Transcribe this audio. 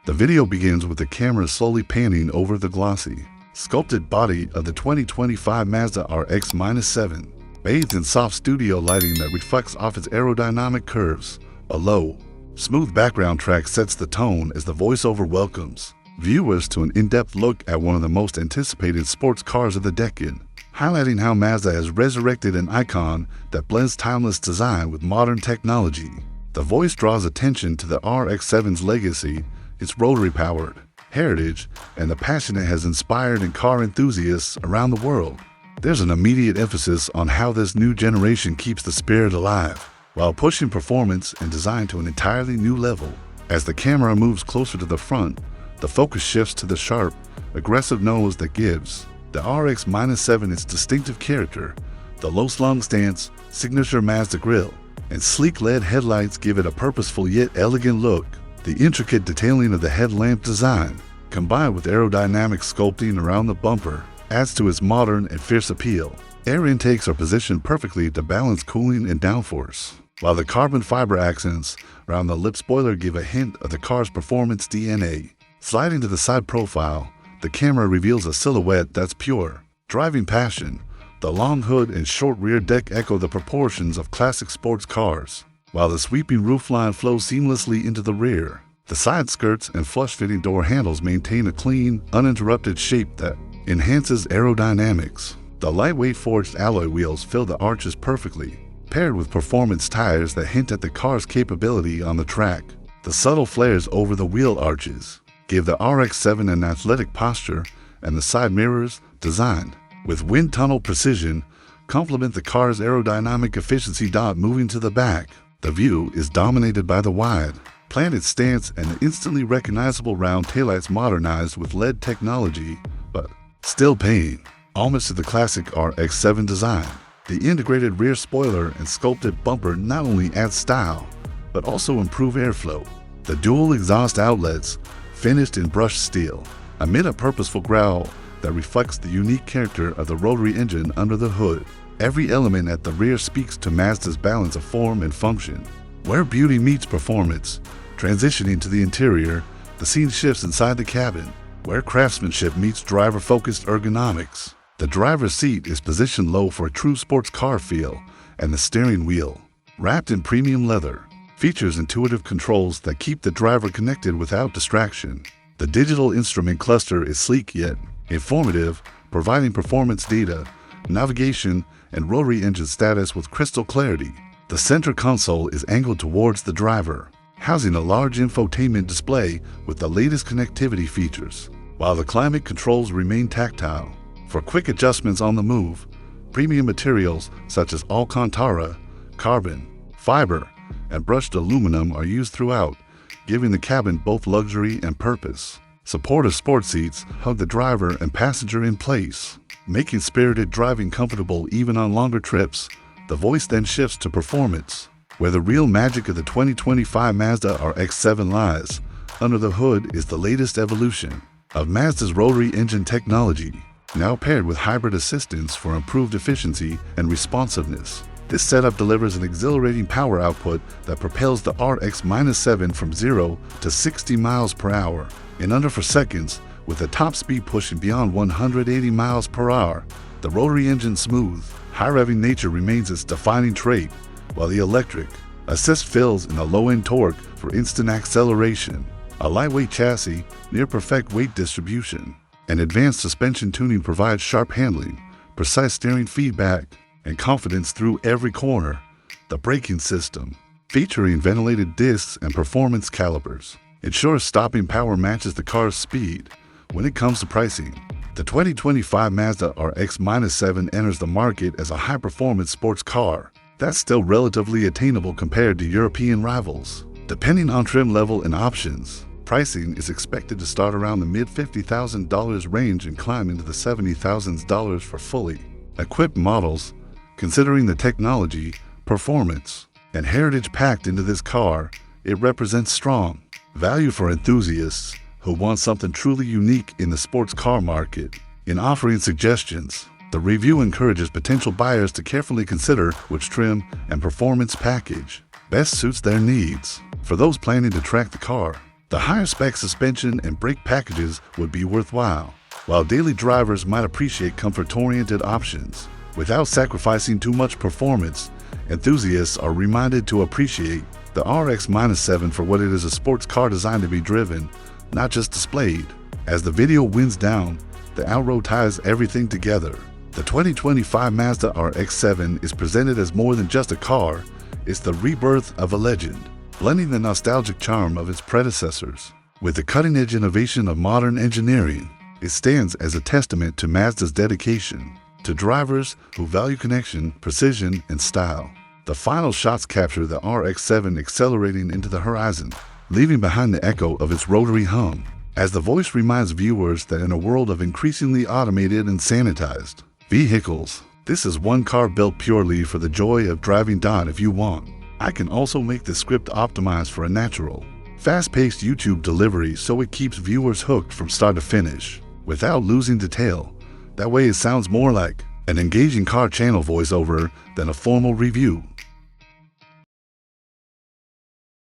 The video begins with the camera slowly panning over the glossy, sculpted body of the 2025 Mazda RX-7, bathed in soft studio lighting that reflects off its aerodynamic curves. A low, smooth background track sets the tone as the voiceover welcomes viewers to an in-depth look at one of the most anticipated sports cars of the decade, highlighting how Mazda has resurrected an icon that blends timeless design with modern technology. The voice draws attention to the RX-7's legacy, its Rotary-powered heritage, and the passion it has inspired in car enthusiasts around the world. There's an immediate emphasis on how this new generation keeps the spirit alive, while pushing performance and design to an entirely new level. As the camera moves closer to the front, the focus shifts to the sharp, aggressive nose that gives the RX-7 its distinctive character. The low-slung stance, signature Mazda grille, and sleek LED headlights give it a purposeful yet elegant look. The intricate detailing of the headlamp design, combined with aerodynamic sculpting around the bumper, adds to its modern and fierce appeal. Air intakes are positioned perfectly to balance cooling and downforce, while the carbon fiber accents around the lip spoiler give a hint of the car's performance DNA. Sliding to the side profile, the camera reveals a silhouette that's pure driving passion. The long hood and short rear deck echo the proportions of classic sports cars, while the sweeping roofline flows seamlessly into the rear. The side skirts and flush-fitting door handles maintain a clean, uninterrupted shape that enhances aerodynamics. The lightweight forged alloy wheels fill the arches perfectly, paired with performance tires that hint at the car's capability on the track. The subtle flares over the wheel arches give the RX-7 an athletic posture, and the side mirrors, designed with wind tunnel precision, complement the car's aerodynamic efficiency. Moving to the back, the view is dominated by the wide, planted stance and the instantly recognizable round taillights modernized with LED technology, but still paying homage to the classic RX-7 design. The integrated rear spoiler and sculpted bumper not only add style, but also improve airflow. The dual exhaust outlets, finished in brushed steel, emit a purposeful growl that reflects the unique character of the rotary engine under the hood. Every element at the rear speaks to Mazda's balance of form and function. Where beauty meets performance, transitioning to the interior, the scene shifts inside the cabin, where craftsmanship meets driver-focused ergonomics. The driver's seat is positioned low for a true sports car feel, and the steering wheel, wrapped in premium leather, features intuitive controls that keep the driver connected without distraction. The digital instrument cluster is sleek yet informative, providing performance data, navigation, and rotary engine status with crystal clarity. The center console is angled towards the driver, housing a large infotainment display with the latest connectivity features, while the climate controls remain tactile. For quick adjustments on the move, premium materials such as Alcantara, carbon, fiber, and brushed aluminum are used throughout, giving the cabin both luxury and purpose. Supportive sports seats hug the driver and passenger in place, making spirited driving comfortable even on longer trips. The voice then shifts to performance, where the real magic of the 2025 Mazda RX-7 lies. Under the hood is the latest evolution of Mazda's rotary engine technology, now paired with hybrid assistance for improved efficiency and responsiveness. This setup delivers an exhilarating power output that propels the RX-7 from 0 to 60 miles per hour in under 4 seconds, with the top speed pushing beyond 180 miles per hour. The rotary engine's smooth, high-revving nature remains its defining trait, while the electric assist fills in the low-end torque for instant acceleration. A lightweight chassis, near-perfect weight distribution, and advanced suspension tuning provides sharp handling, precise steering feedback, and confidence through every corner. The braking system, featuring ventilated discs and performance calipers, ensures stopping power matches the car's speed. When it comes to pricing, the 2025 Mazda RX-7 enters the market as a high-performance sports car that's still relatively attainable compared to European rivals. Depending on trim level and options, pricing is expected to start around the mid-$50,000 range and climb into the $70,000 for fully equipped models. Considering the technology, performance, and heritage packed into this car, it represents strong value for enthusiasts who want something truly unique in the sports car market. In offering suggestions, the review encourages potential buyers to carefully consider which trim and performance package best suits their needs. For those planning to track the car, The higher spec suspension and brake packages would be worthwhile, while daily drivers might appreciate comfort-oriented options. Without sacrificing too much performance, enthusiasts are reminded to appreciate the RX-7 for what it is: a sports car designed to be driven, not just displayed. As the video winds down, the outro ties everything together. The 2025 Mazda RX-7 is presented as more than just a car. It's the rebirth of a legend, blending the nostalgic charm of its predecessors with the cutting-edge innovation of modern engineering. It stands as a testament to Mazda's dedication to drivers who value connection, precision, and style. The final shots capture the RX-7 accelerating into the horizon, leaving behind the echo of its rotary hum, as the voice reminds viewers that in a world of increasingly automated and sanitized vehicles, this is one car built purely for the joy of driving. If you want, I can also make the script optimized for a natural, fast-paced YouTube delivery so it keeps viewers hooked from start to finish, without losing detail. That way it sounds more like an engaging car channel voiceover than a formal review.